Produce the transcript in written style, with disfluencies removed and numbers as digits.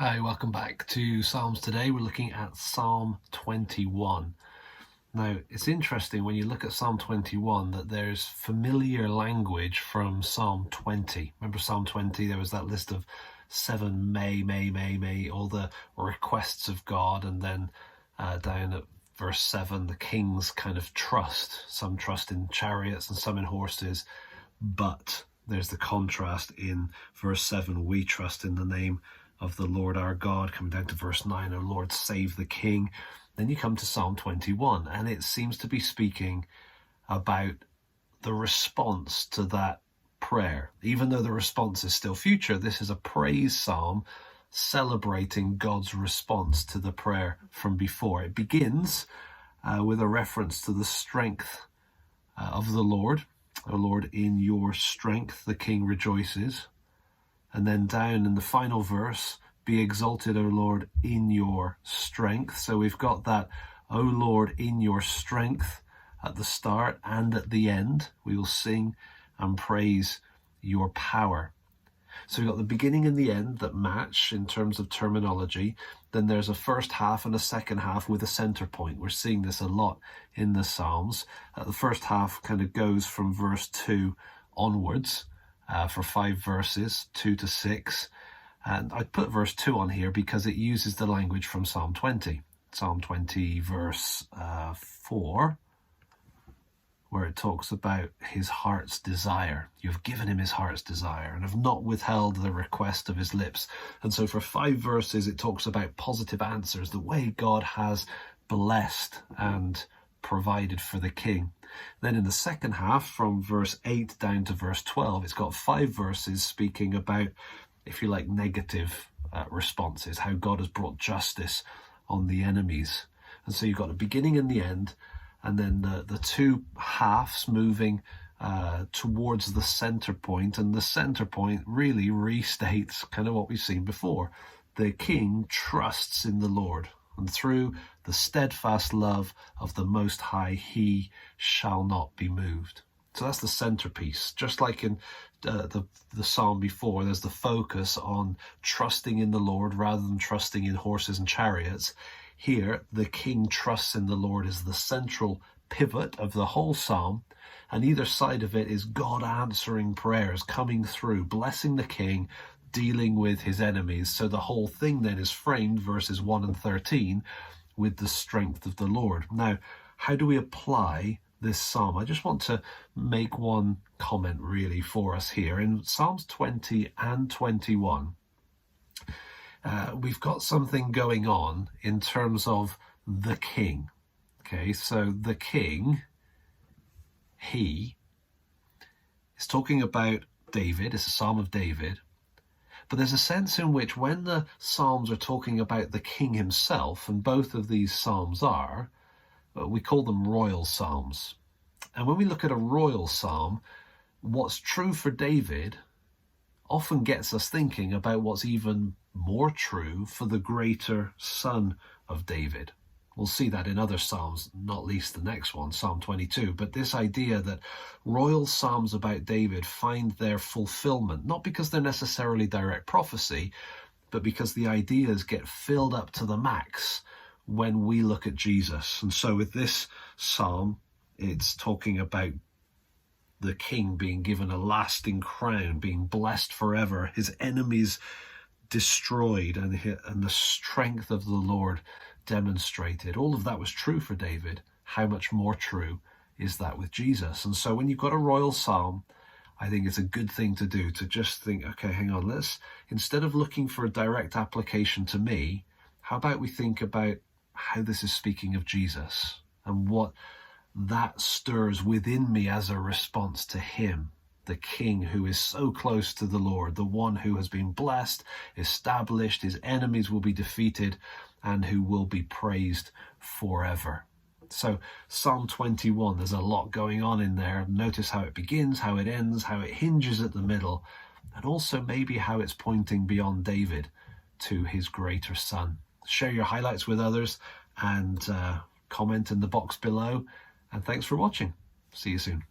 Hi, welcome back to Psalms. Today we're looking at Psalm 21. Now, it's interesting when you look at Psalm 21 that there's familiar language from Psalm 20. Remember Psalm 20, there was that list of 7 may, all the requests of God, and then down at verse 7, the king's kind of trust. Some trust in chariots and some in horses, but there's the contrast in verse 7, we trust in the name of the Lord our God. Coming down to verse 9, O Lord, save the king. Then you come to Psalm 21, and it seems to be speaking about the response to that prayer. Even though the response is still future, this is a praise psalm celebrating God's response to the prayer from before. It begins with a reference to the strength of the Lord. O Lord, in your strength the king rejoices. And then down in the final verse, be exalted, O Lord, in your strength. So we've got that, O Lord, in your strength at the start and at the end. We will sing and praise your power. So we've got the beginning and the end that match in terms of terminology. Then there's a first half and a second half with a center point. We're seeing this a lot in the Psalms. The first half kind of goes from verse 2 onwards. For 5 verses, 2 to 6. And I put verse 2 on here because it uses the language from Psalm 20. Psalm 20 verse 4, where it talks about his heart's desire. You have given him his heart's desire and have not withheld the request of his lips. And so for 5 verses, it talks about positive answers, the way God has blessed and provided for the king. Then in the second half, from verse 8 down to verse 12, it's got 5 verses speaking about, if you like, negative responses, how God has brought justice on the enemies. And so you've got a beginning and the end, and then the 2 halves moving towards the center point. And the center point really restates kind of what we've seen before. The king trusts in the Lord, and through the steadfast love of the Most High, he shall not be moved. So that's the centerpiece. Just like in the psalm before, there's the focus on trusting in the Lord rather than trusting in horses and chariots. Here, the king trusts in the Lord is the central pivot of the whole psalm, and either side of it is God answering prayers, coming through, blessing the king, dealing with his enemies. So the whole thing then is framed, verses 1 and 13, with the strength of the Lord. Now, how do we apply this psalm? I just want to make one comment really for us here. In Psalms 20 and 21, we've got something going on in terms of the king. Okay, so the king, he is talking about David. It's a psalm of David. But there's a sense in which when the Psalms are talking about the king himself, and both of these Psalms are, we call them royal Psalms. And when we look at a royal Psalm, what's true for David often gets us thinking about what's even more true for the greater son of David. We'll see that in other Psalms, not least the next one, Psalm 22. But this idea that royal Psalms about David find their fulfillment, not because they're necessarily direct prophecy, but because the ideas get filled up to the max when we look at Jesus. And so with this Psalm, it's talking about the king being given a lasting crown, being blessed forever, his enemies destroyed, and the strength of the Lord demonstrated. All of that was true for David. How much more true is that with Jesus? And so when you've got a royal psalm, I think it's a good thing to do to just think, okay, hang on, instead of looking for a direct application to me, how about we think about how this is speaking of Jesus and what that stirs within me as a response to him, the king who is so close to the Lord, the one who has been blessed, established, his enemies will be defeated, and who will be praised forever. So Psalm 21, there's a lot going on in there. Notice how it begins, how it ends, how it hinges at the middle, and also maybe how it's pointing beyond David to his greater son. Share your highlights with others and comment in the box below. And thanks for watching. See you soon.